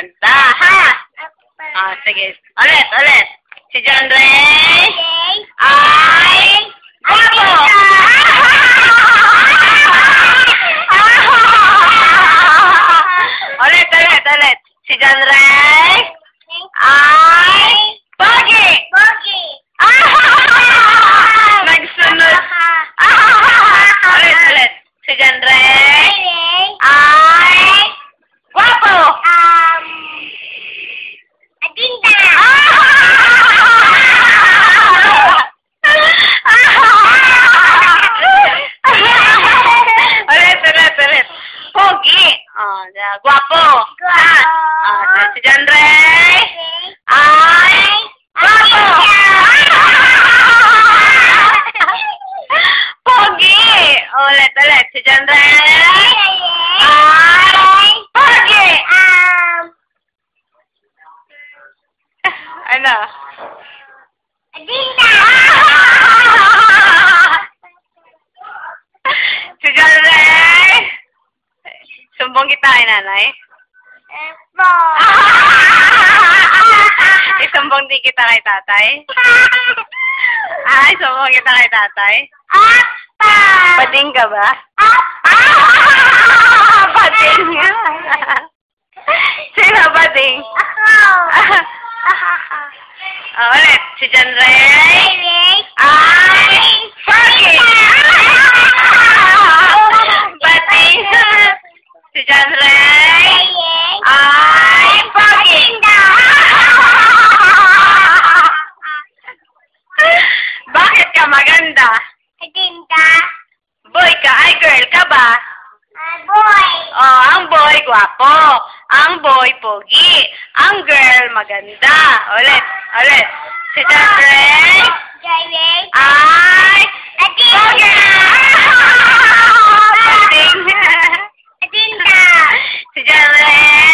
maganda, ha? Sige. Ulit. Si John Ray ay guwapo! Ulit. Si John Ray ay pogi! Nagsunod. Ulit. Si John Ray ay guwapo! Adinda! Ulit. Pogi! Guwapo! Si John Ray ay guwapo! Pogi! Ulit. Si John Ray ay pogi! Ano? Adinda! Si John Ray, sumbong kita kay nanay. Isumbong din kita kay tatay. Sumbong kita kay tatay. Bading ka ba? Bading. Sino bading? Ulit. Si John Ray ay pogi! Bading. Si John Ray ay pogi! Bakit ka maganda? Adinda! Boy ka? Ay, girl ka ba? Boy! Ang boy, guwapo. Ang boy, pogi. Ang girl, maganda. Ulit. Si John Ray ay pogi! Adinda! Si John Ray